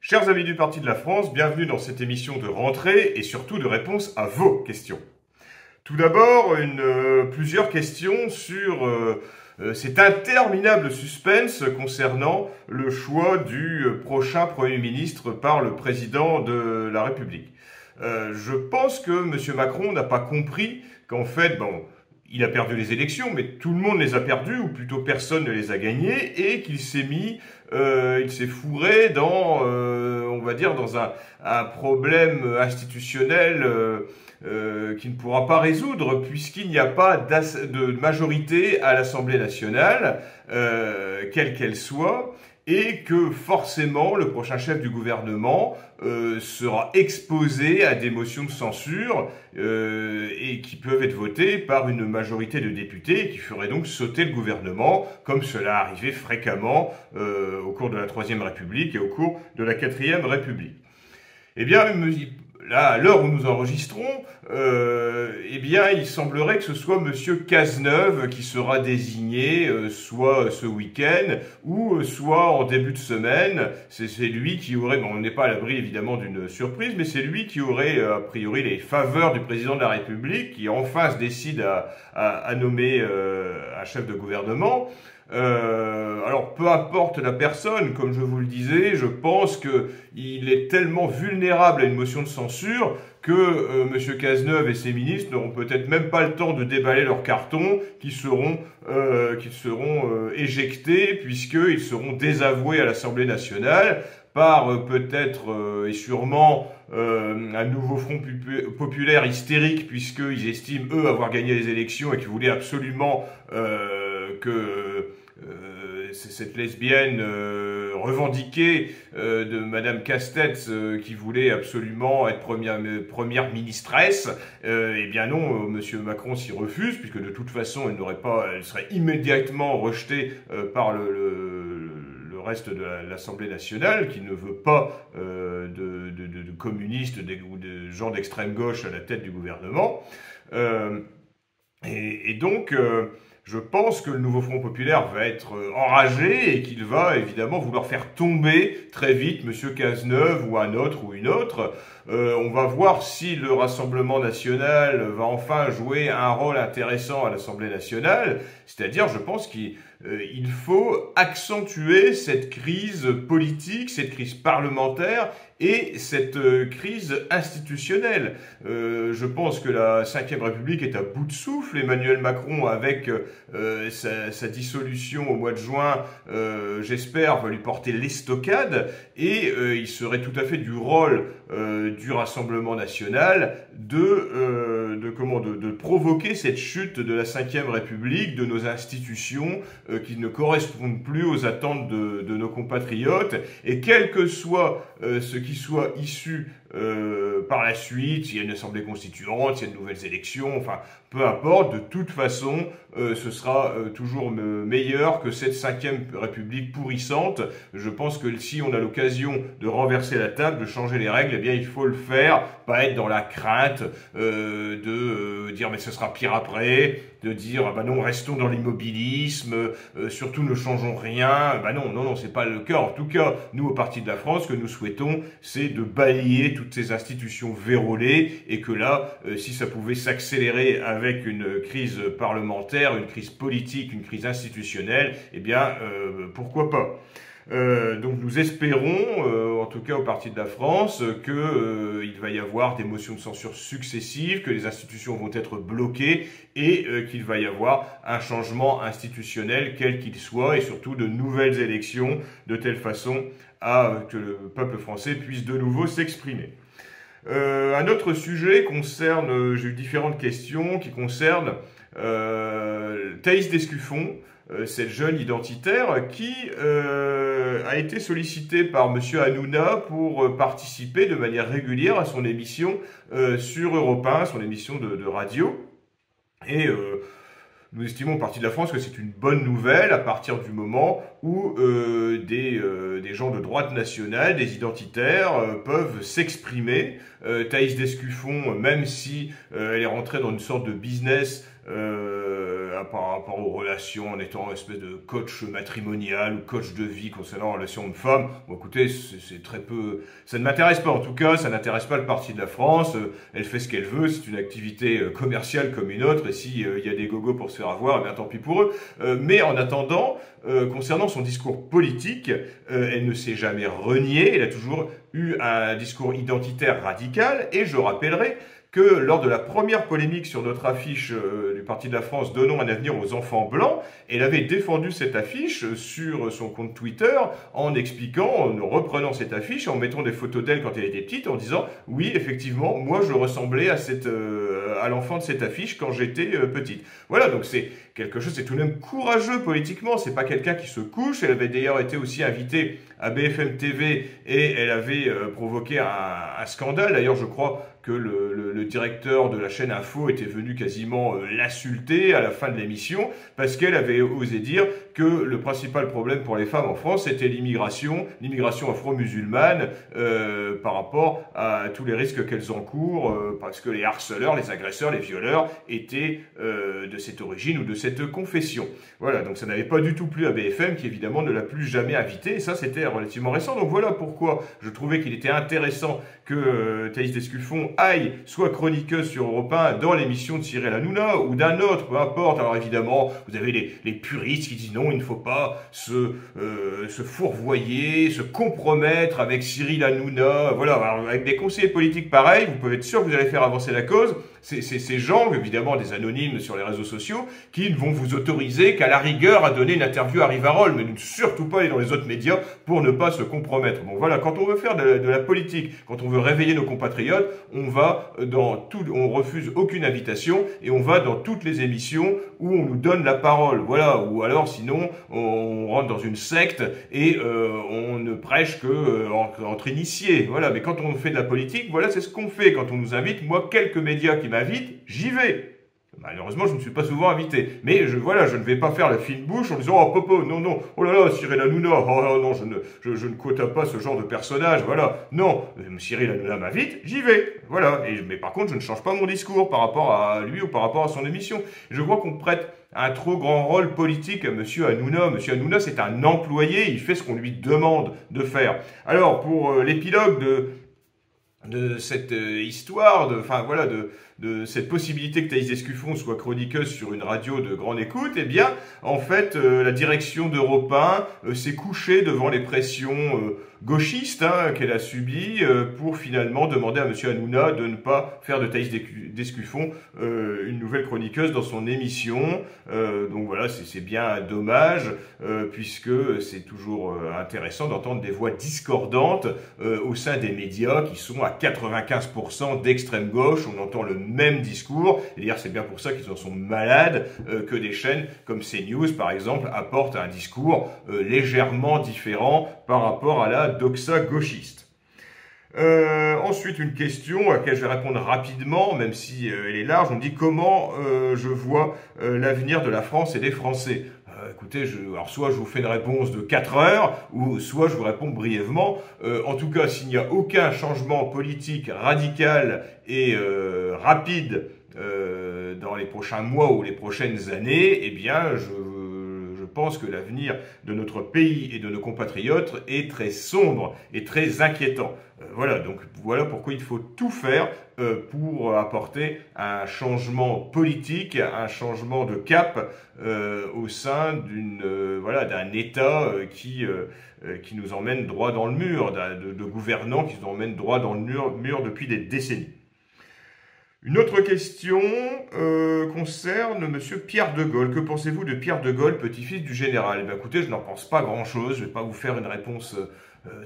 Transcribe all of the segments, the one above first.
Chers amis du Parti de la France, bienvenue dans cette émission de rentrée et surtout de réponse à vos questions. Tout d'abord, plusieurs questions sur cet interminable suspense concernant le choix du prochain Premier ministre par le Président de la République. Je pense que M. Macron n'a pas compris qu'en fait, il a perdu les élections, mais tout le monde les a perdues, ou plutôt personne ne les a gagnées, et qu'il s'est il s'est fourré dans, on va dire, dans un problème institutionnel qu'il ne pourra pas résoudre, puisqu'il n'y a pas de majorité à l'Assemblée nationale, quelle qu'elle soit, et que forcément le prochain chef du gouvernement sera exposé à des motions de censure et qui peuvent être votées par une majorité de députés et qui feraient donc sauter le gouvernement, comme cela arrivait fréquemment au cours de la Troisième République et au cours de la Quatrième République. Eh bien, là, à l'heure où nous enregistrons, eh bien, il semblerait que ce soit Monsieur Cazeneuve qui sera désigné, soit ce week-end, ou soit en début de semaine. C'est lui qui aurait, on n'est pas à l'abri évidemment d'une surprise, mais c'est lui qui aurait, a priori, les faveurs du président de la République, qui enfin se décide à nommer un chef de gouvernement. Alors, peu importe la personne, comme je vous le disais, je pense qu'il est tellement vulnérable à une motion de censure que M. Cazeneuve et ses ministres n'auront peut-être même pas le temps de déballer leurs cartons, qui seront éjectés, puisqu'ils seront désavoués à l'Assemblée nationale par peut-être et sûrement un nouveau front populaire hystérique, puisqu'ils estiment, eux, avoir gagné les élections et qu'ils voulaient absolument que cette lesbienne revendiquée de Madame Castex qui voulait absolument être première ministresse, eh bien non, Monsieur Macron s'y refuse, puisque de toute façon elle serait immédiatement rejetée par le reste de l'Assemblée nationale, qui ne veut pas de communistes ou de gens d'extrême gauche à la tête du gouvernement. Et donc, je pense que le nouveau Front populaire va être enragé et qu'il va évidemment vouloir faire tomber très vite M. Cazeneuve ou un autre ou une autre. On va voir si le Rassemblement national va enfin jouer un rôle intéressant à l'Assemblée nationale. C'est-à-dire, je pense qu'il faut accentuer cette crise politique, cette crise parlementaire et cette crise institutionnelle. Je pense que la Ve République est à bout de souffle. Emmanuel Macron, avec sa dissolution au mois de juin, j'espère, va lui porter l'estocade, et il serait tout à fait du rôle du Rassemblement national de provoquer cette chute de la Ve République, de nos institutions qui ne correspondent plus aux attentes de nos compatriotes, et quel que soit ce qui soit issu par la suite, s'il y a une assemblée constituante, s'il y a de nouvelles élections, enfin, peu importe, de toute façon, ce sera toujours meilleur que cette Ve République pourrissante. Je pense que si on a l'occasion de renverser la table, de changer les règles, eh bien, il faut le faire, pas être dans la crainte de dire mais ce sera pire après, de dire ah bah non, restons dans l'immobilisme, surtout ne changeons rien. Bah non, c'est pas le cas. En tout cas, nous, au Parti de la France, ce que nous souhaitons, c'est de balayer toutes ces institutions vérolées, et que là, si ça pouvait s'accélérer avec une crise parlementaire, une crise politique, une crise institutionnelle, eh bien, pourquoi pas. Donc nous espérons, en tout cas au Parti de la France, qu'il va y avoir des motions de censure successives, que les institutions vont être bloquées et qu'il va y avoir un changement institutionnel quel qu'il soit, et surtout de nouvelles élections, de telle façon que le peuple français puisse de nouveau s'exprimer. Un autre sujet concerne, j'ai eu différentes questions qui concernent Thaïs Descuffon, cette jeune identitaire qui a été sollicitée par M. Hanouna pour participer de manière régulière à son émission sur Europe 1, son émission de radio. Et nous estimons au Parti de la France que c'est une bonne nouvelle à partir du moment où des gens de droite nationale, des identitaires, peuvent s'exprimer. Thaïs Descuffon, même si elle est rentrée dans une sorte de business par rapport aux relations, en étant une espèce de coach matrimonial ou coach de vie concernant les relations hommes-femmes. Bon, écoutez, c'est très peu... Ça ne m'intéresse pas, en tout cas, ça n'intéresse pas le Parti de la France. Elle fait ce qu'elle veut, c'est une activité commerciale comme une autre, et s'il y a des gogos pour se faire avoir, eh bien tant pis pour eux. Mais en attendant, concernant son discours politique, elle ne s'est jamais reniée, elle a toujours eu un discours identitaire radical, et je rappellerai que lors de la première polémique sur notre affiche du Parti de la France « Donnons un avenir aux enfants blancs », elle avait défendu cette affiche sur son compte Twitter en expliquant, en reprenant cette affiche, en mettant des photos d'elle quand elle était petite, en disant « Oui, effectivement, moi je ressemblais à l'enfant de cette affiche quand j'étais petite ». Voilà, donc c'est quelque chose, c'est tout de même courageux politiquement, c'est pas quelqu'un qui se couche. Elle avait d'ailleurs été aussi invitée à BFM TV et elle avait provoqué un scandale. D'ailleurs, je crois que le directeur de la chaîne Info était venu quasiment l'insulter à la fin de l'émission parce qu'elle avait osé dire que le principal problème pour les femmes en France, c'était l'immigration afro-musulmane par rapport à tous les risques qu'elles encourent parce que les harceleurs, les agresseurs, les violeurs étaient de cette origine ou de cette confession. Voilà, donc ça n'avait pas du tout plu à BFM qui évidemment ne l'a plus jamais invité et ça c'était relativement récent. Donc voilà pourquoi je trouvais qu'il était intéressant que Thaïs Descuffon aille soit chroniqueuse sur Europe 1 dans l'émission de Cyril Hanouna ou d'un autre, peu importe. Alors évidemment, vous avez les puristes qui disent non, il ne faut pas se fourvoyer, se compromettre avec Cyril Hanouna. Voilà, alors, avec des conseillers politiques pareils, vous pouvez être sûr que vous allez faire avancer la cause. C'est ces gens, évidemment des anonymes sur les réseaux sociaux, qui ne vont vous autoriser qu'à la rigueur à donner une interview à Rivarol, mais ne surtout pas aller dans les autres médias pour ne pas se compromettre. Bon voilà, quand on veut faire de la politique, quand on veut réveiller nos compatriotes, on refuse aucune invitation et on va dans toutes les émissions où on nous donne la parole. Voilà, ou alors sinon on rentre dans une secte et on ne prêche que entre initiés. Voilà, mais quand on fait de la politique, voilà, c'est ce qu'on fait quand on nous invite. Moi, quelques médias qui m'invitent, j'y vais. Malheureusement, je ne suis pas souvent invité. Mais je ne vais pas faire la fine bouche en disant « Oh, Popo, non, non, oh là là, Cyril Hanouna, oh non, je ne quota pas ce genre de personnage, voilà. » Non, Cyril Hanouna m'invite, j'y vais. Voilà. Mais par contre, je ne change pas mon discours par rapport à lui ou par rapport à son émission. Je vois qu'on prête un trop grand rôle politique à M. Hanouna. M. Hanouna, c'est un employé, il fait ce qu'on lui demande de faire. Alors, pour l'épilogue de cette histoire, de cette possibilité que Thaïs Descuffon soit chroniqueuse sur une radio de grande écoute, eh bien, en fait, la direction d'Europe 1 s'est couchée devant les pressions gauchistes qu'elle a subies pour finalement demander à M. Hanouna de ne pas faire de Thaïs Descuffon une nouvelle chroniqueuse dans son émission. Donc voilà, c'est bien dommage, puisque c'est toujours intéressant d'entendre des voix discordantes au sein des médias qui sont à 95% d'extrême gauche. On entend le même discours, et d'ailleurs c'est bien pour ça qu'ils en sont malades, que des chaînes comme CNews par exemple apportent un discours légèrement différent par rapport à la doxa gauchiste. Ensuite, une question à laquelle je vais répondre rapidement, même si elle est large. On dit comment je vois l'avenir de la France et des Français. Écoutez, alors soit je vous fais une réponse de 4 heures, ou soit je vous réponds brièvement. En tout cas, s'il n'y a aucun changement politique radical et rapide dans les prochains mois ou les prochaines années, eh bien, je pense que l'avenir de notre pays et de nos compatriotes est très sombre et très inquiétant. Voilà, donc voilà pourquoi il faut tout faire pour apporter un changement politique, un changement de cap au sein d'un État qui nous emmène droit dans le mur, de gouvernants qui nous emmènent droit dans le mur depuis des décennies. Une autre question concerne M. Pierre de Gaulle. Que pensez-vous de Pierre de Gaulle, petit-fils du général? Eh bien, écoutez, je n'en pense pas grand-chose. Je ne vais pas vous faire une réponse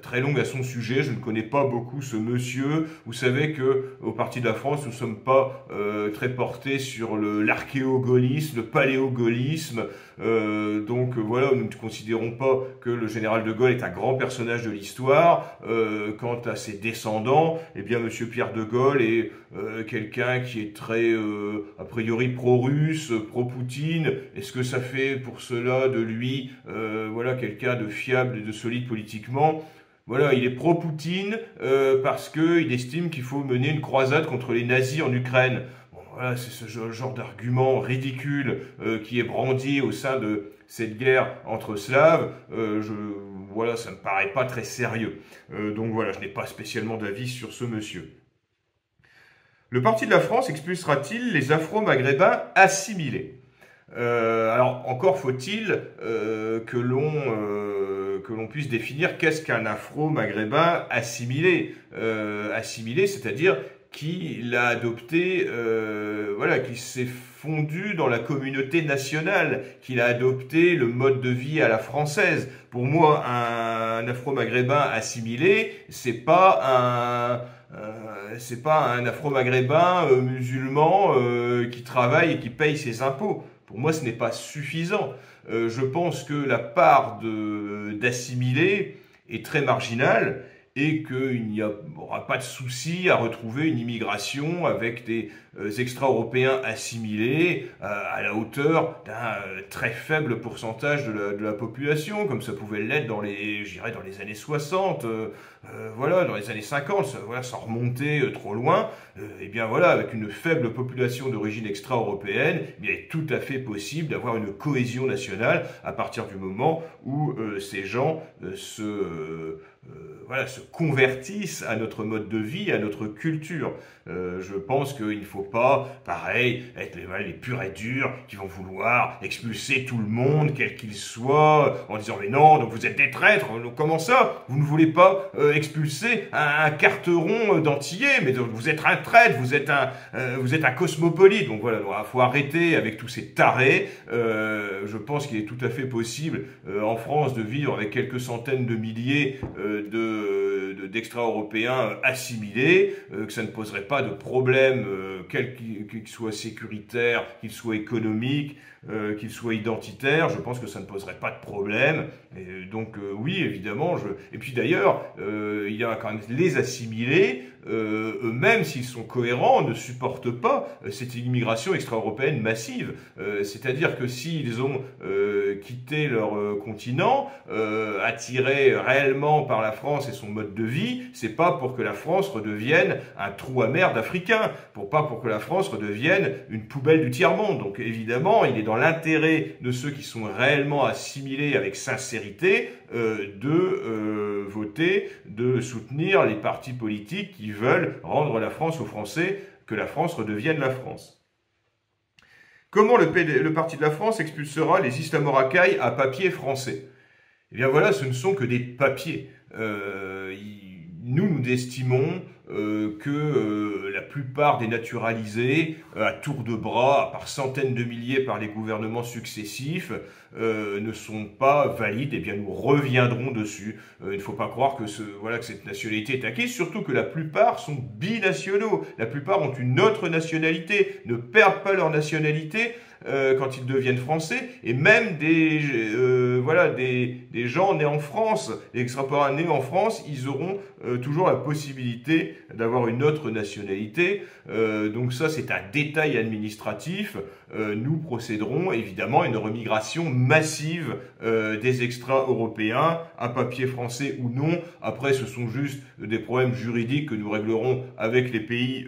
très longue à son sujet. Je ne connais pas beaucoup ce monsieur. Vous savez que au Parti de la France, nous ne sommes pas très portés sur l'archéogaullisme, le paléogaullisme. Donc voilà, nous ne considérons pas que le général de Gaulle est un grand personnage de l'histoire. Quant à ses descendants, eh bien Monsieur Pierre de Gaulle est quelqu'un qui est très a priori pro-russe, pro-Poutine. Est-ce que ça fait pour cela de lui voilà quelqu'un de fiable et de solide politiquement? Voilà, il est pro-Poutine parce qu'il estime qu'il faut mener une croisade contre les nazis en Ukraine. voilà, c'est ce genre d'argument ridicule qui est brandi au sein de cette guerre entre Slaves. Voilà, ça me paraît pas très sérieux. Donc voilà, je n'ai pas spécialement d'avis sur ce monsieur. Le Parti de la France expulsera-t-il les Afro-Maghrébins assimilés? Alors, encore faut-il que l'on puisse définir qu'est-ce qu'un Afro-Maghrébin assimilé. Assimilé, c'est-à-dire qu'il a adopté, voilà, qu'il s'est fondu dans la communauté nationale, qu'il a adopté le mode de vie à la française. Pour moi, un Afro-Maghrébin assimilé, c'est pas un Afro-Maghrébin musulman qui travaille et qui paye ses impôts. Pour moi, ce n'est pas suffisant. Je pense que la part d'assimilés est très marginale et qu'il n'y aura pas de souci à retrouver une immigration avec des extra-européens assimilés à la hauteur d'un très faible pourcentage de la population, comme ça pouvait l'être dans les années 60, voilà, dans les années 50, voilà, sans remonter trop loin. Et bien voilà, avec une faible population d'origine extra-européenne, il est tout à fait possible d'avoir une cohésion nationale à partir du moment où ces gens voilà, se convertissent à notre mode de vie, à notre culture. Je pense qu'il ne faut pas, pareil, être les purs et durs qui vont vouloir expulser tout le monde, quel qu'il soit, en disant « Mais non, donc vous êtes des traîtres, comment ça? Vous ne voulez pas expulser un carteron d'antillais, mais vous êtes un traître, vous êtes un cosmopolite. » Donc voilà, il faut arrêter avec tous ces tarés. Je pense qu'il est tout à fait possible en France de vivre avec quelques centaines de milliers d'extra-européens assimilés, que ça ne poserait pas de problème, qu'il soit sécuritaire, qu'il soit économique, qu'il soit identitaire. Je pense que ça ne poserait pas de problème. Et donc oui, évidemment. Et puis d'ailleurs, il y a quand même les assimilés, eux-mêmes, s'ils sont cohérents, ne supportent pas cette immigration extra-européenne massive. C'est-à-dire que s'ils ont quitté leur continent, attirés réellement par la France et son mode de vie, c'est pas pour que la France redevienne un trou amer d'Africains, pas pour que la France redevienne une poubelle du tiers-monde. Donc évidemment, il est dans l'intérêt de ceux qui sont réellement assimilés avec sincérité de voter, de soutenir les partis politiques qui veulent rendre la France aux Français, que la France redevienne la France. Comment le Parti de la France expulsera les islamo-racailles à papier français? Eh bien voilà, ce ne sont que des papiers. Nous estimons que la plupart des naturalisés, à tour de bras, par centaines de milliers par les gouvernements successifs, ne sont pas valides. Eh bien, nous reviendrons dessus. Il ne faut pas croire que cette nationalité est acquise, surtout que la plupart sont binationaux. La plupart ont une autre nationalité, ne perdent pas leur nationalité quand ils deviennent français, et même des gens nés en France, des extra-européens nés en France, ils auront toujours la possibilité d'avoir une autre nationalité. Donc ça, c'est un détail administratif. Nous procéderons évidemment à une remigration massive des extra-européens, à papier français ou non. Après, ce sont juste des problèmes juridiques que nous réglerons avec les pays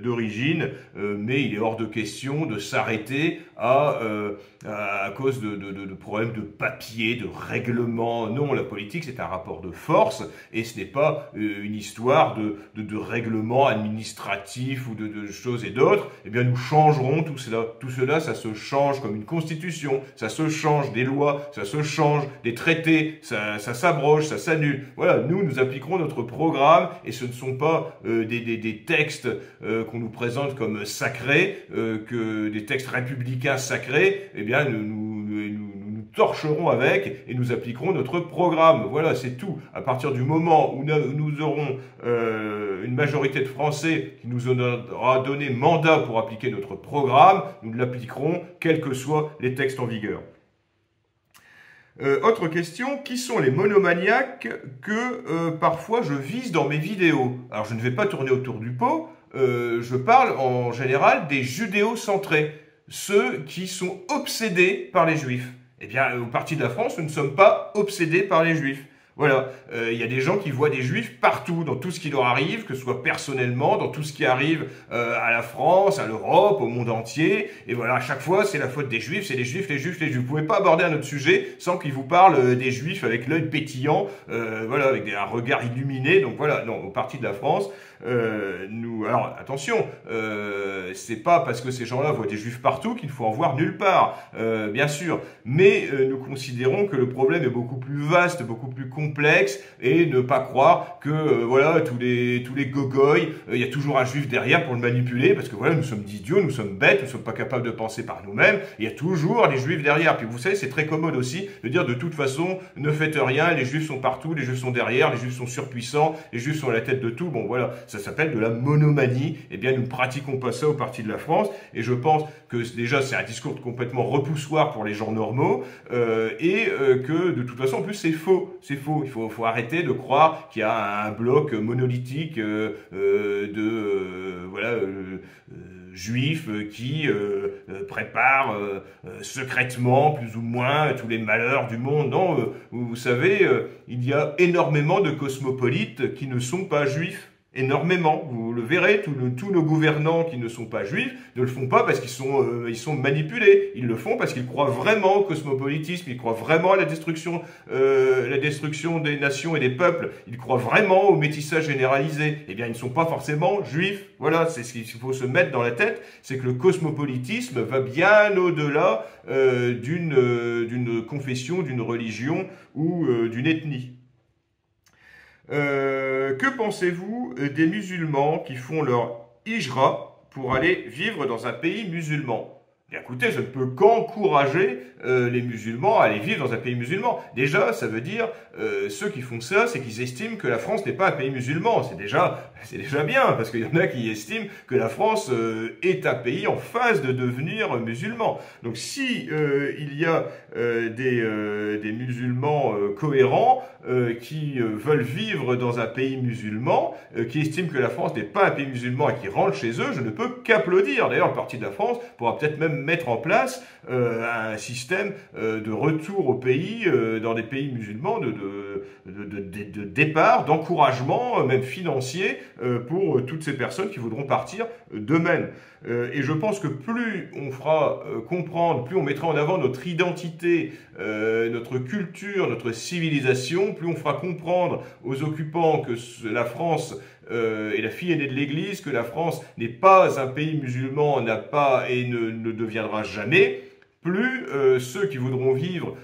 d'origine, mais il est hors de question de s'arrêter à cause de problèmes de papier, de règlement. Non, la politique, c'est un rapport de force, et ce n'est pas une histoire de règlement administratif ou de choses et d'autres. Eh bien, nous changerons tout cela. Tout cela, ça se change comme une constitution, ça se change des lois, ça se change des traités, ça s'abroge, ça s'annule. Voilà, nous appliquerons notre programme, et ce ne sont pas des textes qu'on nous présente comme sacrés, que des textes républicains sacrés. Eh bien, nous torcherons avec et nous appliquerons notre programme. Voilà, c'est tout. À partir du moment où nous aurons une majorité de Français qui nous aura donné mandat pour appliquer notre programme, nous l'appliquerons quels que soient les textes en vigueur. Autre question, qui sont les monomaniaques que parfois je vise dans mes vidéos? Alors je ne vais pas tourner autour du pot, je parle en général des judéo-centrés, ceux qui sont obsédés par les juifs. Eh bien, au Parti de la France, nous ne sommes pas obsédés par les juifs. Voilà, il y a des gens qui voient des juifs partout, dans tout ce qui leur arrive, que ce soit personnellement, dans tout ce qui arrive à la France, à l'Europe, au monde entier. Et voilà, à chaque fois, c'est la faute des juifs, c'est les juifs, les juifs, les juifs. Vous pouvez pas aborder un autre sujet sans qu'ils vous parlent des juifs avec l'œil pétillant, voilà, avec un regard illuminé. Donc voilà, non, au Parti de la France, alors attention, c'est pas parce que ces gens-là voient des juifs partout qu'il faut en voir nulle part, bien sûr. Mais nous considérons que le problème est beaucoup plus vaste, beaucoup plus complexe, et ne pas croire que voilà, tous les gogoys, il y a toujours un juif derrière pour le manipuler, parce que voilà, nous sommes d'idiots, nous sommes bêtes, nous sommes pas capables de penser par nous-mêmes. Il y a toujours des juifs derrière. Puis vous savez, c'est très commode aussi de dire de toute façon, ne faites rien, les juifs sont partout, les juifs sont derrière, les juifs sont surpuissants, les juifs sont à la tête de tout. Bon voilà, ça s'appelle de la monomanie. Eh bien, nous ne pratiquons pas ça au Parti de la France, et je pense que déjà c'est un discours complètement repoussoir pour les gens normaux, et que de toute façon en plus c'est faux, c'est faux. Il faut arrêter de croire qu'il y a un bloc monolithique juifs qui préparent secrètement plus ou moins tous les malheurs du monde. Non, vous savez, il y a énormément de cosmopolites qui ne sont pas juifs. Énormément, vous le verrez, tous nos gouvernants qui ne sont pas juifs ne le font pas parce qu'ils sont manipulés. Ils le font parce qu'ils croient vraiment au cosmopolitisme, ils croient vraiment à la destruction des nations et des peuples. Ils croient vraiment au métissage généralisé. Eh bien, ils ne sont pas forcément juifs. Voilà, c'est ce qu'il faut se mettre dans la tête, c'est que le cosmopolitisme va bien au-delà d'une confession, d'une religion ou d'une ethnie. Que pensez-vous des musulmans qui font leur hijra pour aller vivre dans un pays musulman? Bien, écoutez, je ne peux qu'encourager les musulmans à aller vivre dans un pays musulman. Déjà, ça veut dire, ceux qui font ça, c'est qu'ils estiment que la France n'est pas un pays musulman. C'est déjà bien, parce qu'il y en a qui estiment que la France est un pays en phase de devenir musulman. Donc si il y a des musulmans cohérents qui veulent vivre dans un pays musulman, qui estiment que la France n'est pas un pays musulman et qui rentrent chez eux, je ne peux qu'applaudir. D'ailleurs, le Parti de la France pourra peut-être même mettre en place un système de retour au pays, dans des pays musulmans, de départ, d'encouragement, même financier, pour toutes ces personnes qui voudront partir d'eux-mêmes. Et je pense que plus on fera comprendre, plus on mettra en avant notre identité, notre culture, notre civilisation, plus on fera comprendre aux occupants que la France est la fille aînée de l'Église, que la France n'est pas un pays musulman, n'a pas et ne deviendra jamais, plus ceux qui voudront vivre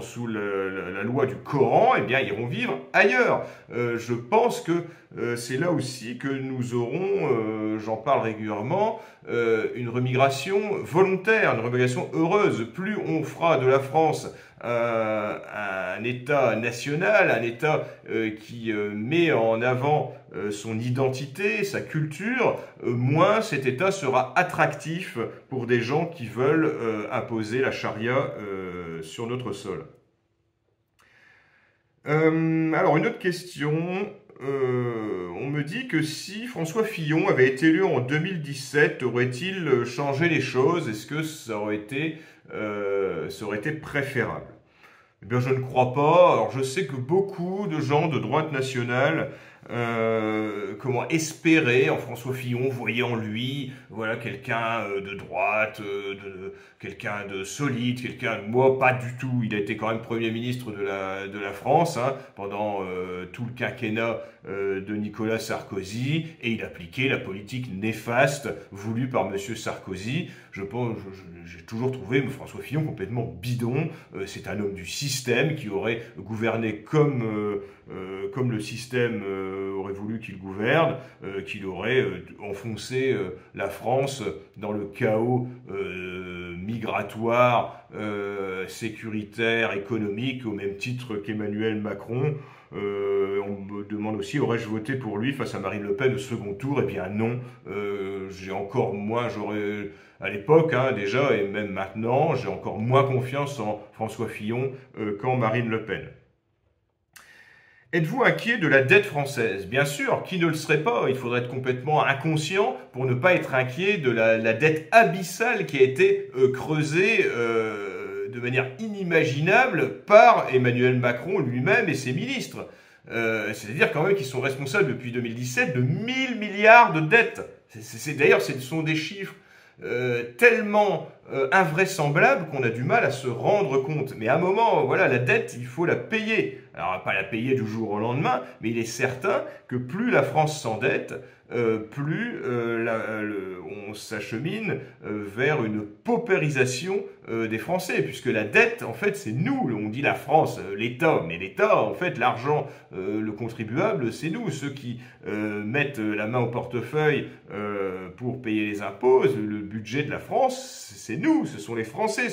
sous la loi du Coran, eh bien, iront vivre ailleurs. Je pense que c'est là aussi que nous aurons, j'en parle régulièrement, une remigration volontaire, une remigration heureuse. Plus on fera de la France un État national, un État qui met en avant son identité, sa culture, moins cet État sera attractif pour des gens qui veulent imposer la charia sur notre sol. Alors, une autre question. On me dit que si François Fillon avait été élu en 2017, aurait-il changé les choses? Est-ce que ça aurait été préférable? Eh bien, je ne crois pas. Alors, je sais que beaucoup de gens de droite nationale espérer en François Fillon, voyait en lui, voilà, quelqu'un de droite, quelqu'un de solide, moi pas du tout. Il a été quand même Premier ministre de la France pendant tout le quinquennat de Nicolas Sarkozy, et il appliquait la politique néfaste voulue par Monsieur Sarkozy. J'ai toujours trouvé François Fillon complètement bidon. C'est un homme du système qui aurait gouverné comme le système aurait voulu qu'il gouverne, qu'il aurait enfoncé la France dans le chaos migratoire, sécuritaire, économique, au même titre qu'Emmanuel Macron. On me demande aussi, aurais-je voté pour lui face à Marine Le Pen au second tour? Eh bien non, à l'époque déjà, et même maintenant, j'ai encore moins confiance en François Fillon qu'en Marine Le Pen. Êtes-vous inquiet de la dette française? Bien sûr, qui ne le serait pas? Il faudrait être complètement inconscient pour ne pas être inquiet de la dette abyssale qui a été creusée de manière inimaginable par Emmanuel Macron lui-même et ses ministres. C'est-à-dire quand même qu'ils sont responsables depuis 2017 de 1000 milliards de dettes. D'ailleurs, ce sont des chiffres tellement invraisemblables qu'on a du mal à se rendre compte. Mais à un moment, voilà, la dette, il faut la payer. Alors, pas la payer du jour au lendemain, mais il est certain que plus la France s'endette, plus on s'achemine vers une paupérisation des Français, puisque la dette, en fait, c'est nous. On dit la France, l'État, mais l'État, en fait, l'argent, le contribuable, c'est nous, ceux qui mettent la main au portefeuille pour payer les impôts. Le budget de la France, c'est nous, ce sont les Français,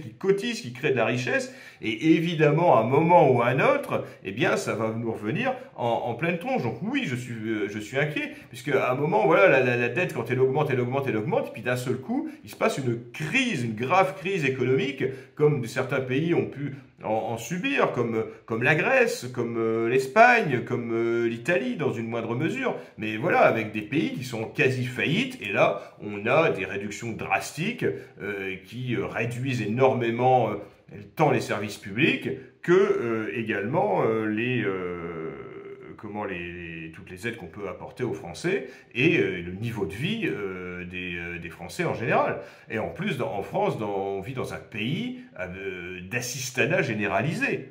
qui cotisent, qui créent de la richesse, et évidemment, à un moment ou à un autre, eh bien, ça va nous revenir en pleine tronche. Donc oui, je suis inquiet, puisque à un moment, voilà, la dette, quand elle augmente, et puis d'un seul coup, il se passe une grave crise économique, comme certains pays ont pu en subir, comme la Grèce, comme l'Espagne, comme l'Italie, dans une moindre mesure. Mais voilà, avec des pays qui sont en quasi-faillite, et là, on a des réductions drastiques qui réduisent énormément tant les services publics que également toutes les aides qu'on peut apporter aux Français et le niveau de vie des Français en général. Et en plus, en France, on vit dans un pays d'assistanat généralisé.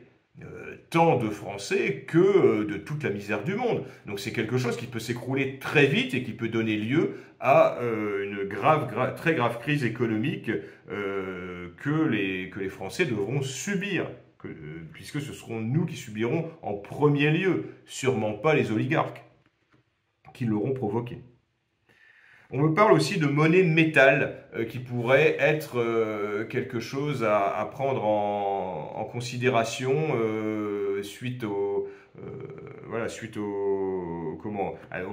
Tant de Français que de toute la misère du monde. Donc c'est quelque chose qui peut s'écrouler très vite et qui peut donner lieu à une très grave crise économique que les Français devront subir. Puisque ce seront nous qui subirons en premier lieu, sûrement pas les oligarques qui l'auront provoqué. On me parle aussi de monnaie métal qui pourrait être quelque chose à prendre en considération suite au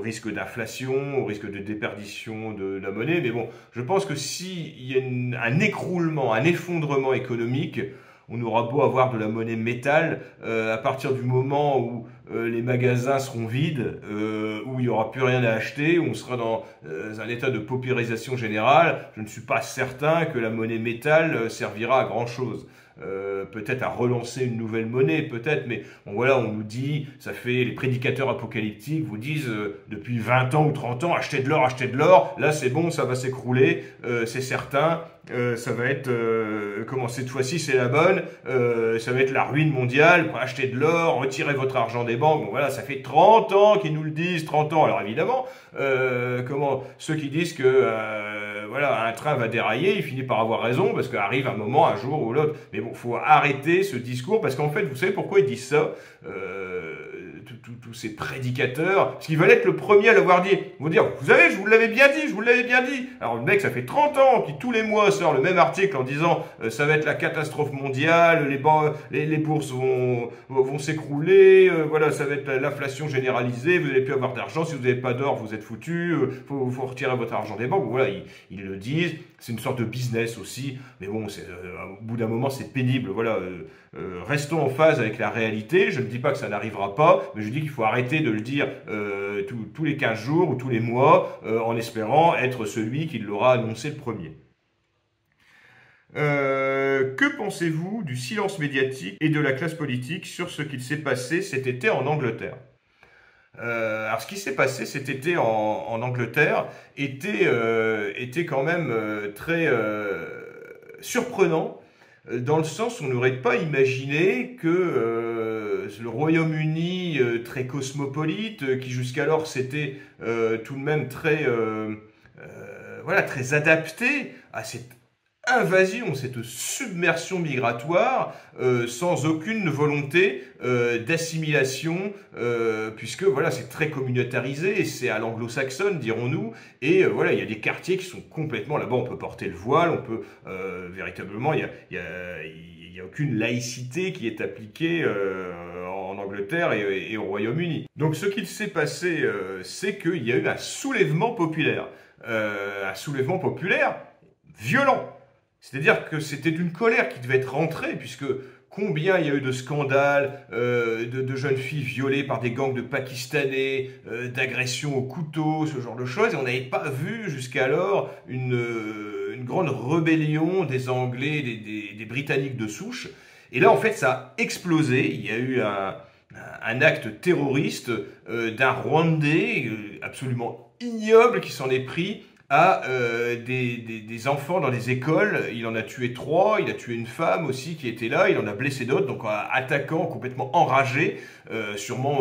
risque d'inflation, au risque de déperdition de la monnaie. Mais bon, je pense que s'il y a un écroulement, un effondrement économique, on aura beau avoir de la monnaie métal, à partir du moment où les magasins seront vides, où il n'y aura plus rien à acheter, où on sera dans un état de paupérisation générale, je ne suis pas certain que la monnaie métal servira à grand chose. Peut-être à relancer une nouvelle monnaie, peut-être, mais bon, voilà, on nous dit, les prédicateurs apocalyptiques vous disent depuis 20 ans ou 30 ans, achetez de l'or, là c'est bon, ça va s'écrouler, c'est certain, ça va être, cette fois-ci c'est la bonne, ça va être la ruine mondiale, achetez de l'or, retirez votre argent des banques, bon voilà, ça fait 30 ans qu'ils nous le disent, 30 ans, alors évidemment, ceux qui disent que, un train va dérailler, il finit par avoir raison, parce qu'arrive un moment, un jour ou l'autre, mais bon, faut arrêter ce discours, parce qu'en fait, vous savez pourquoi ils disent ça, tous ces prédicateurs, parce qu'ils veulent être le premier à l'avoir dit. Ils vont dire, vous savez, je vous l'avais bien dit. Alors le mec, ça fait 30 ans qu'il tous les mois sort le même article en disant ça va être la catastrophe mondiale, les bourses vont s'écrouler, ça va être l'inflation généralisée, vous n'allez plus avoir d'argent, si vous n'avez pas d'or, vous êtes foutu, faut retirer votre argent des banques. Voilà, ils le disent, c'est une sorte de business aussi, mais bon, au bout d'un moment, c'est pénible. Voilà, restons en phase avec la réalité. Je ne dis pas que ça n'arrivera pas, mais je dis qu'il faut arrêter de le dire tous les 15 jours ou tous les mois en espérant être celui qui l'aura annoncé le premier. Que pensez-vous du silence médiatique et de la classe politique sur ce qu'il s'est passé cet été en Angleterre ? Alors ce qui s'est passé cet été en Angleterre était quand même très surprenant, dans le sens où on n'aurait pas imaginé que le Royaume-Uni, très cosmopolite, qui jusqu'alors s'était tout de même très adapté à cette invasion, cette submersion migratoire, sans aucune volonté d'assimilation, puisque voilà, c'est très communautarisé, et c'est à l'anglo-saxonne, dirons-nous, et il y a des quartiers qui sont complètement, là-bas on peut porter le voile, on peut véritablement, il y a aucune laïcité qui est appliquée en Angleterre et au Royaume-Uni. Donc ce qu'il s'est passé, c'est qu'il y a eu un soulèvement populaire violent. C'est-à-dire que c'était une colère qui devait être rentrée, puisque combien il y a eu de scandales, de jeunes filles violées par des gangs de Pakistanais, d'agressions au couteau, ce genre de choses, et on n'avait pas vu jusqu'alors une grande rébellion des Anglais, des Britanniques de souche. Et là, en fait, ça a explosé. Il y a eu un acte terroriste d'un Rwandais absolument ignoble qui s'en est pris à des enfants dans les écoles. Il en a tué 3, il a tué une femme aussi qui était là, il en a blessé d'autres, donc attaquant, complètement enragé, sûrement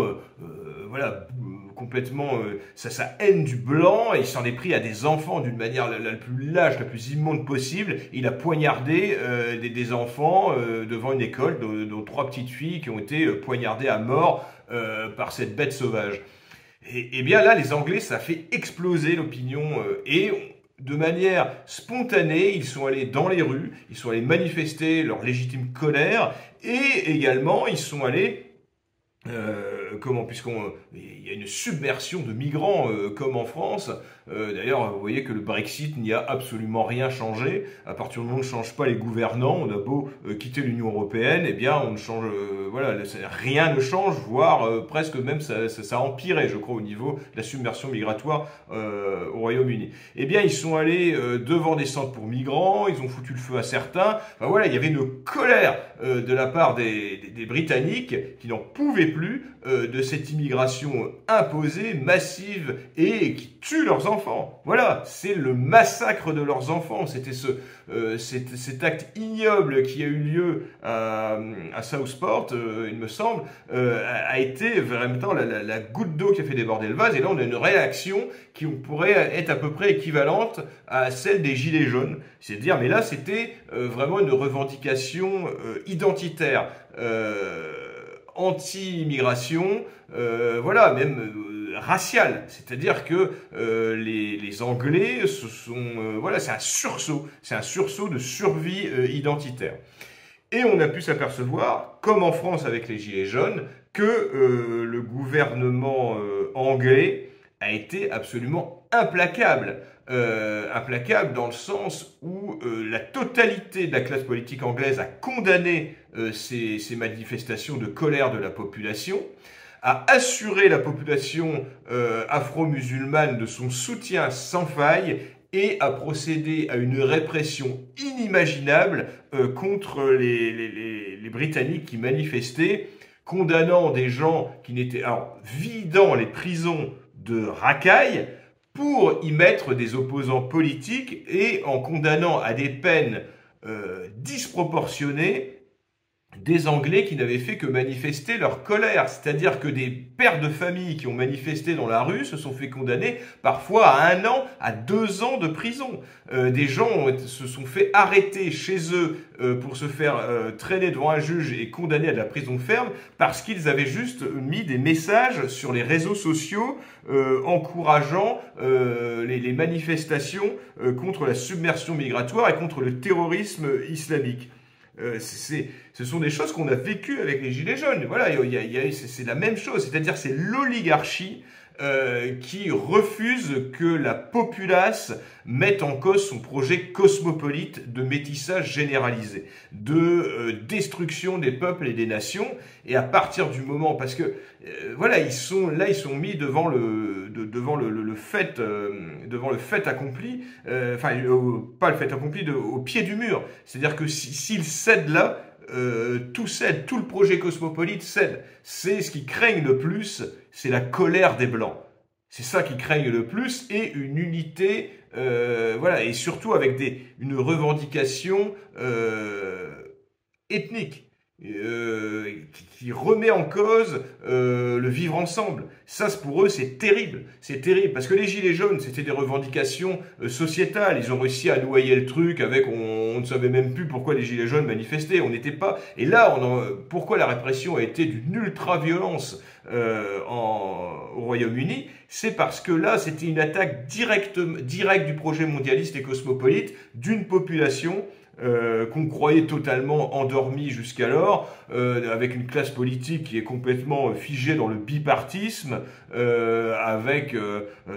voilà, complètement sa haine du blanc, et il s'en est pris à des enfants d'une manière la plus lâche, la plus immonde possible. Il a poignardé des enfants devant une école, dont 3 petites filles qui ont été poignardées à mort par cette bête sauvage. Et bien là, les Anglais, ça a fait exploser l'opinion et de manière spontanée, ils sont allés dans les rues, ils sont allés manifester leur légitime colère et également ils sont allés puisqu'il y a une submersion de migrants comme en France. D'ailleurs, vous voyez que le Brexit n'y a absolument rien changé. À partir du moment où on ne change pas les gouvernants, on a beau quitter l'Union européenne, eh bien, on ne change, voilà, rien ne change, voire presque même ça a empiré, je crois, au niveau de la submersion migratoire au Royaume-Uni. Eh bien, ils sont allés devant des centres pour migrants, ils ont foutu le feu à certains. Enfin, voilà, il y avait une colère de la part des Britanniques qui n'en pouvaient plus de cette immigration imposée, massive et qui tue leurs enfants. Voilà, c'est le massacre de leurs enfants. C'était cet acte ignoble qui a eu lieu à Southport, il me semble, a été vraiment la goutte d'eau qui a fait déborder le vase. Et là, on a une réaction qui pourrait être à peu près équivalente à celle des Gilets jaunes. C'est-à-dire, mais là, c'était vraiment une revendication identitaire. Anti-immigration, voilà, même raciale. C'est-à-dire que les Anglais, voilà, c'est un sursaut de survie identitaire. Et on a pu s'apercevoir, comme en France avec les Gilets jaunes, que le gouvernement anglais a été absolument implacable. Implacable dans le sens où la totalité de la classe politique anglaise a condamné ces manifestations de colère de la population, a assuré la population afro-musulmane de son soutien sans faille et a procédé à une répression inimaginable contre les Britanniques qui manifestaient, condamnant des gens qui n'étaient... Alors, vidant les prisons de racailles, pour y mettre des opposants politiques et en condamnant à des peines disproportionnées des Anglais qui n'avaient fait que manifester leur colère. C'est-à-dire que des pères de famille qui ont manifesté dans la rue se sont fait condamner parfois à 1 an, à 2 ans de prison. Des gens se sont fait arrêter chez eux pour se faire traîner devant un juge et condamner à de la prison ferme parce qu'ils avaient juste mis des messages sur les réseaux sociaux encourageant les manifestations contre la submersion migratoire et contre le terrorisme islamique. Ce sont des choses qu'on a vécues avec les Gilets jaunes. Voilà, c'est la même chose. C'est-à-dire c'est l'oligarchie qui refuse que la populace mette en cause son projet cosmopolite de métissage généralisé, de destruction des peuples et des nations. Et à partir du moment, parce que voilà, ils sont mis devant le fait accompli, pas le fait accompli, au pied du mur. C'est-à-dire que s'ils cèdent là, tout cède, tout le projet cosmopolite cède. C'est ce qui craignent le plus, c'est la colère des Blancs. C'est ça qui craignent le plus et une unité, voilà, et surtout avec une revendication ethnique. Qui remet en cause le vivre ensemble. Ça, pour eux, c'est terrible. C'est terrible. Parce que les Gilets jaunes, c'était des revendications sociétales. Ils ont réussi à noyer le truc avec... On ne savait même plus pourquoi les Gilets jaunes manifestaient. On n'était pas... Et là, pourquoi la répression a été d'une ultra-violence au Royaume-Uni? C'est parce que là, c'était une attaque directe du projet mondialiste et cosmopolite d'une population qu'on croyait totalement endormi jusqu'alors, avec une classe politique qui est complètement figée dans le bipartisme, avec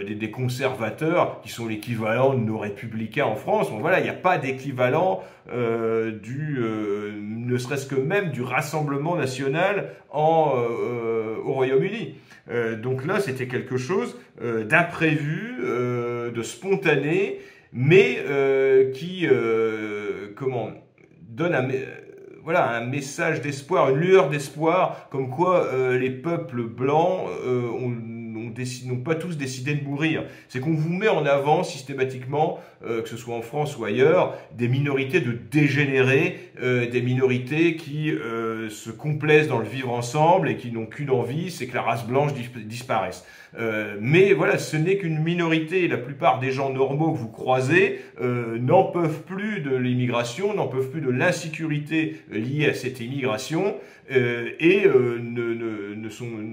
des conservateurs qui sont l'équivalent de nos républicains en France. Bon, voilà, il n'y a pas d'équivalent ne ne serait-ce que même du Rassemblement national au Royaume-Uni. Donc là, c'était quelque chose d'imprévu, de spontané, mais qui donne un message d'espoir, une lueur d'espoir, comme quoi les peuples blancs n'ont pas tous décidé de mourir. C'est qu'on vous met en avant systématiquement, que ce soit en France ou ailleurs, des minorités de dégénérés, des minorités qui se complaisent dans le vivre ensemble et qui n'ont qu'une envie, c'est que la race blanche disparaisse. Mais voilà, ce n'est qu'une minorité. La plupart des gens normaux que vous croisez n'en peuvent plus de l'immigration, n'en peuvent plus de l'insécurité liée à cette immigration et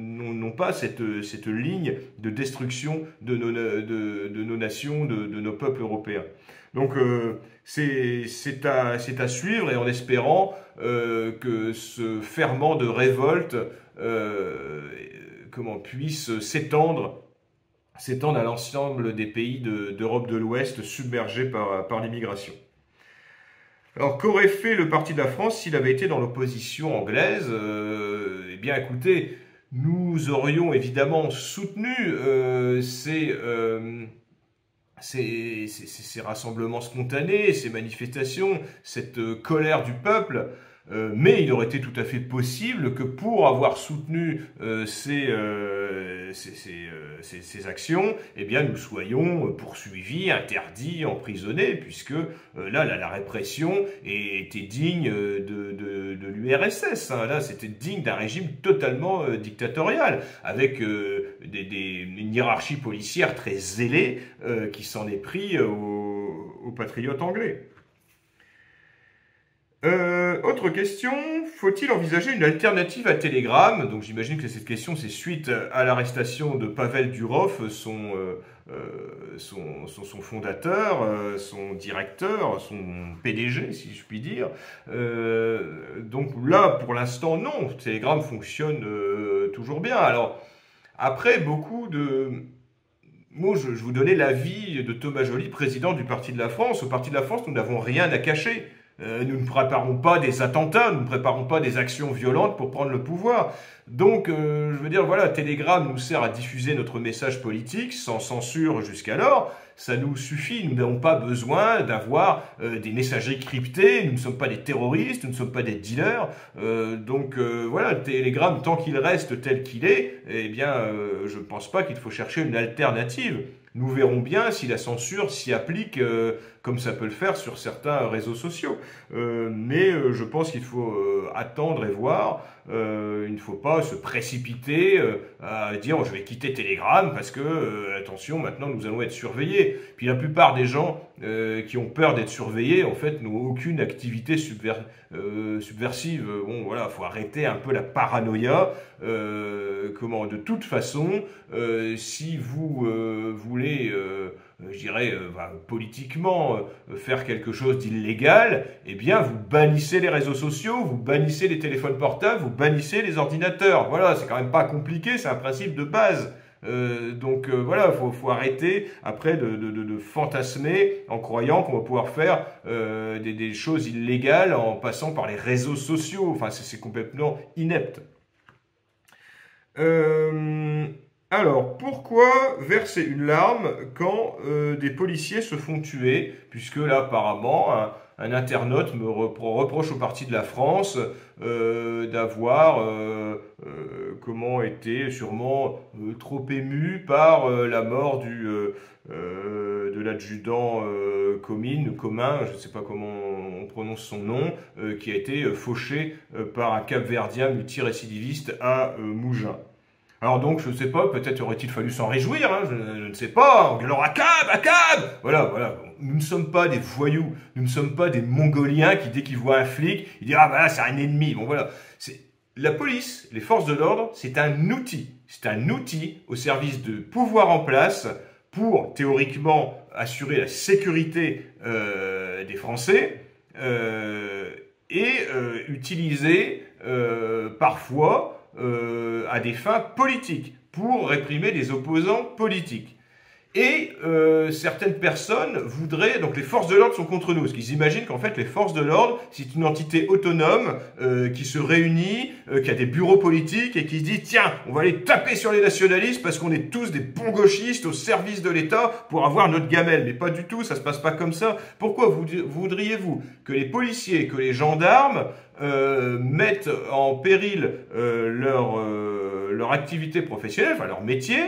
n'ont pas cette ligne de destruction de nos nations, de nos peuples européens. Donc c'est à suivre, et en espérant que ce ferment de révolte puisse s'étendre à l'ensemble des pays d'Europe de l'Ouest submergés par l'immigration. Alors, qu'aurait fait le Parti de la France s'il avait été dans l'opposition anglaise? Eh bien, écoutez, nous aurions évidemment soutenu ces rassemblements spontanés, ces manifestations, cette colère du peuple. Mais il aurait été tout à fait possible que pour avoir soutenu ces actions, eh bien nous soyons poursuivis, interdits, emprisonnés, puisque là la répression était digne de l'URSS. Hein. Là, c'était digne d'un régime totalement dictatorial, avec une hiérarchie policière très zélée qui s'en est pris aux patriotes anglais. Autre question, faut-il envisager une alternative à Telegram? Donc j'imagine que cette question c'est suite à l'arrestation de Pavel Durov, son fondateur, son directeur, son PDG si je puis dire. Donc là pour l'instant non, Telegram fonctionne toujours bien. Alors après moi, je vous donnais l'avis de Thomas Joly, président du Parti de la France. Au Parti de la France, nous n'avons rien à cacher. Nous ne préparons pas des attentats, nous ne préparons pas des actions violentes pour prendre le pouvoir. Donc, je veux dire, voilà, Telegram nous sert à diffuser notre message politique sans censure jusqu'alors. Ça nous suffit, nous n'avons pas besoin d'avoir des messageries cryptées, nous ne sommes pas des terroristes, nous ne sommes pas des dealers. Voilà, Telegram, tant qu'il reste tel qu'il est, eh bien, je ne pense pas qu'il faut chercher une alternative. Nous verrons bien si la censure s'y applique comme ça peut le faire sur certains réseaux sociaux. Mais je pense qu'il faut attendre et voir. Il ne faut pas se précipiter à dire je vais quitter Telegram parce que, attention, maintenant nous allons être surveillés. Puis la plupart des gens qui ont peur d'être surveillés, en fait, n'ont aucune activité subversive. Bon, voilà, il faut arrêter un peu la paranoïa. De toute façon, si vous voulez, je dirais, politiquement, faire quelque chose d'illégal, eh bien, vous bannissez les réseaux sociaux, vous bannissez les téléphones portables, vous bannissez les ordinateurs. Voilà, c'est quand même pas compliqué, c'est un principe de base. Voilà, faut arrêter après de fantasmer en croyant qu'on va pouvoir faire des choses illégales en passant par les réseaux sociaux. Enfin, c'est complètement inepte. Alors, pourquoi verser une larme quand des policiers se font tuer? Puisque là, apparemment, un internaute me reproche au Parti de la France d'avoir été sûrement trop ému par la mort de l'adjudant commun, je ne sais pas comment on prononce son nom, qui a été fauché par un Cap-Verdien multirécidiviste à Mougins. Alors donc, je ne sais pas, peut-être aurait-il fallu s'en réjouir, hein, je ne sais pas, en gueulant à cab. Voilà. Nous ne sommes pas des voyous, nous ne sommes pas des Mongoliens qui, dès qu'ils voient un flic, ils disent « Ah ben là, c'est un ennemi ». Bon voilà, la police, les forces de l'ordre, c'est un outil. C'est un outil au service de pouvoir en place pour, théoriquement, assurer la sécurité des Français et utiliser parfois à des fins politiques, pour réprimer des opposants politiques. Et certaines personnes voudraient, donc les forces de l'ordre sont contre nous, parce qu'ils imaginent qu'en fait les forces de l'ordre, c'est une entité autonome qui se réunit, qui a des bureaux politiques et qui se dit tiens, on va aller taper sur les nationalistes parce qu'on est tous des bons gauchistes au service de l'État pour avoir notre gamelle. Mais pas du tout, ça se passe pas comme ça. Pourquoi voudriez-vous que les policiers, que les gendarmes mettent en péril leur activité professionnelle, enfin leur métier,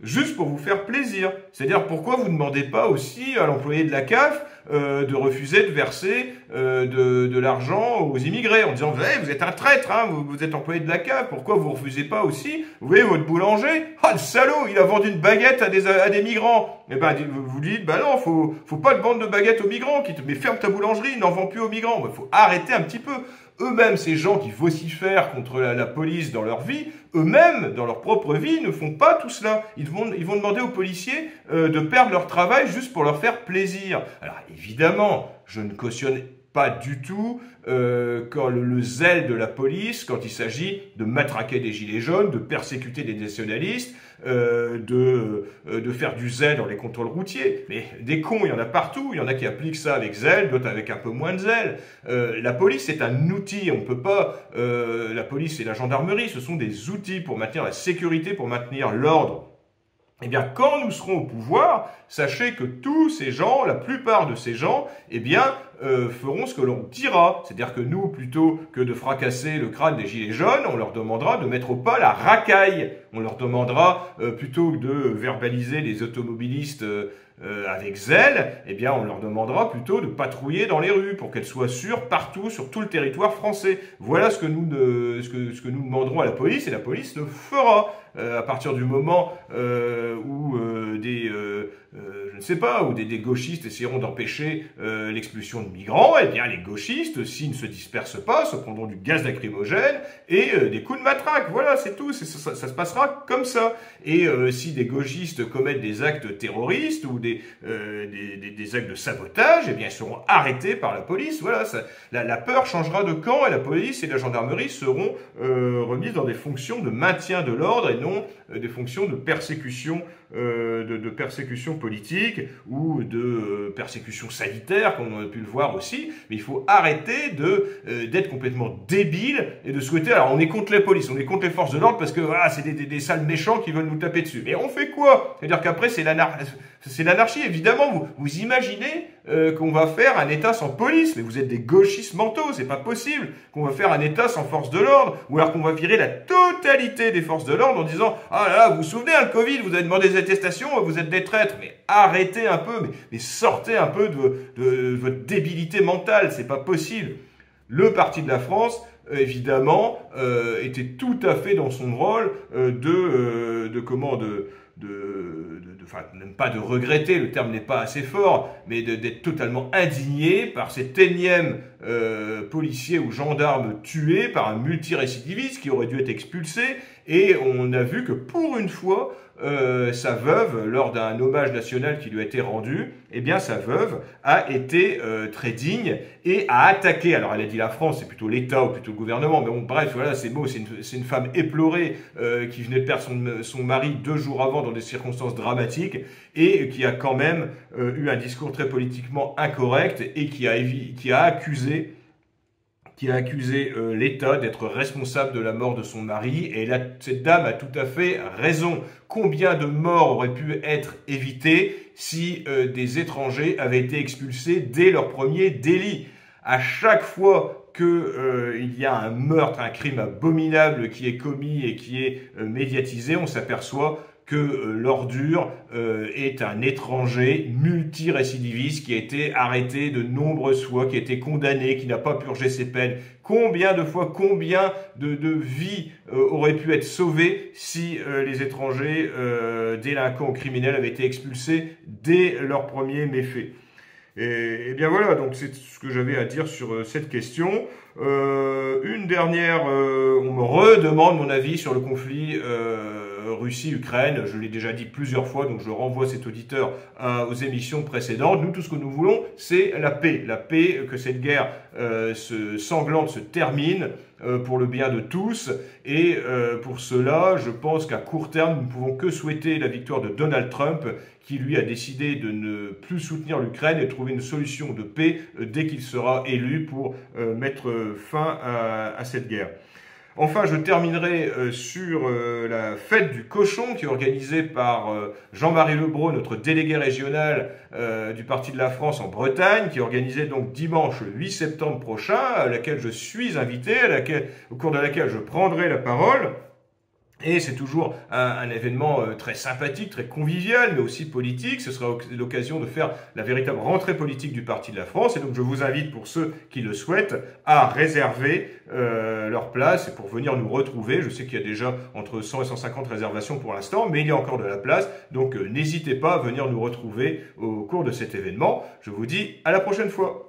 juste pour vous faire plaisir? C'est-à-dire, pourquoi vous ne demandez pas aussi à l'employé de la CAF de refuser de verser de l'argent aux immigrés en disant vous êtes un traître, hein, vous êtes employé de la CAF, pourquoi vous refusez pas aussi, vous voyez votre boulanger, ah le salaud, il a vendu une baguette à des migrants. Et ben vous dites bah non, faut pas de vendre de baguettes aux migrants, mais ferme ta boulangerie, n'en vend plus aux migrants. Il faut arrêter un petit peu. Eux-mêmes, ces gens qui vocifèrent contre la police dans leur vie, eux-mêmes, dans leur propre vie, ne font pas tout cela. Ils vont demander aux policiers de perdre leur travail juste pour leur faire plaisir. Alors évidemment, je ne cautionne pas du tout quand le zèle de la police, quand il s'agit de matraquer des gilets jaunes, de persécuter des nationalistes, de faire du zèle dans les contrôles routiers. Mais des cons, il y en a partout. Il y en a qui appliquent ça avec zèle, d'autres avec un peu moins de zèle. La police est un outil. On ne peut pas... la police et la gendarmerie, ce sont des outils pour maintenir la sécurité, pour maintenir l'ordre. Eh bien, quand nous serons au pouvoir, sachez que tous ces gens, la plupart de ces gens, eh bien, feront ce que l'on dira. C'est-à-dire que nous, plutôt que de fracasser le crâne des gilets jaunes, on leur demandera de mettre au pas la racaille. On leur demandera, plutôt que de verbaliser les automobilistes avec zèle, eh bien, on leur demandera plutôt de patrouiller dans les rues pour qu'elles soient sûres partout, sur tout le territoire français. Voilà ce que nous demanderons à la police, et la police le fera. À partir du moment où je ne sais pas, où des gauchistes essaieront d'empêcher l'expulsion de migrants, eh bien les gauchistes, s'ils ne se dispersent pas, se prendront du gaz lacrymogène et des coups de matraque. Voilà, c'est tout. Ça se passera comme ça. Et si des gauchistes commettent des actes terroristes ou des actes de sabotage, eh bien ils seront arrêtés par la police. Voilà, la peur changera de camp et la police et la gendarmerie seront remises dans des fonctions de maintien de l'ordre et non des fonctions de persécution, de persécution politique ou de persécution sanitaire, comme on a pu le voir aussi. Mais il faut arrêter d'être complètement débile et de souhaiter... Alors, on est contre les polices, on est contre les forces de l'ordre parce que voilà, c'est des sales méchants qui veulent nous taper dessus. Mais on fait quoi? C'est-à-dire qu'après, c'est l'anarchie. Évidemment, vous imaginez qu'on va faire un État sans police, mais vous êtes des gauchistes mentaux, c'est pas possible qu'on va faire un État sans force de l'ordre, ou alors qu'on va virer la totalité des forces de l'ordre en disant « Ah là là, vous vous souvenez, le Covid, vous avez demandé des attestations, vous êtes des traîtres. » Mais arrêtez un peu, mais sortez un peu de votre débilité mentale, c'est pas possible. Le Parti de la France, évidemment, était tout à fait dans son rôle enfin, même pas de regretter, le terme n'est pas assez fort, mais d'être totalement indigné par cet énième policier ou gendarme tué par un multirécidiviste qui aurait dû être expulsé. Et on a vu que pour une fois, sa veuve, lors d'un hommage national qui lui a été rendu, eh bien sa veuve a été très digne et a attaqué, alors elle a dit la France, c'est plutôt l'État ou plutôt le gouvernement, mais bon bref, voilà, c'est beau, c'est une femme éplorée qui venait de perdre son mari 2 jours avant dans des circonstances dramatiques et qui a quand même eu un discours très politiquement incorrect et qui a accusé l'État d'être responsable de la mort de son mari. Et là, cette dame a tout à fait raison. Combien de morts auraient pu être évitées si des étrangers avaient été expulsés dès leur premier délit? À chaque fois qu'il y a un meurtre, un crime abominable qui est commis et qui est médiatisé, on s'aperçoit que l'ordure est un étranger multirécidiviste qui a été arrêté de nombreuses fois, qui a été condamné, qui n'a pas purgé ses peines. Combien de fois, combien de vies auraient pu être sauvées si les étrangers délinquants ou criminels avaient été expulsés dès leur premier méfait? Et bien voilà, donc c'est ce que j'avais à dire sur cette question. Une dernière, on me redemande mon avis sur le conflit Russie-Ukraine. Je l'ai déjà dit plusieurs fois, donc je renvoie cet auditeur aux émissions précédentes. Nous, tout ce que nous voulons, c'est la paix. La paix, que cette guerre sanglante se termine pour le bien de tous. Et pour cela, je pense qu'à court terme, nous ne pouvons que souhaiter la victoire de Donald Trump, qui lui a décidé de ne plus soutenir l'Ukraine et de trouver une solution de paix dès qu'il sera élu pour mettre fin à cette guerre. Enfin, je terminerai sur la fête du cochon qui est organisée par Jean-Marie Lebreau, notre délégué régional du Parti de la France en Bretagne, qui est organisée donc dimanche 8 septembre prochain, à laquelle je suis invité, au cours de laquelle je prendrai la parole. Et c'est toujours un événement très sympathique, très convivial, mais aussi politique. Ce sera l'occasion de faire la véritable rentrée politique du Parti de la France. Et donc je vous invite, pour ceux qui le souhaitent, à réserver leur place et pour venir nous retrouver. Je sais qu'il y a déjà entre 100 et 150 réservations pour l'instant, mais il y a encore de la place. Donc n'hésitez pas à venir nous retrouver au cours de cet événement. Je vous dis à la prochaine fois.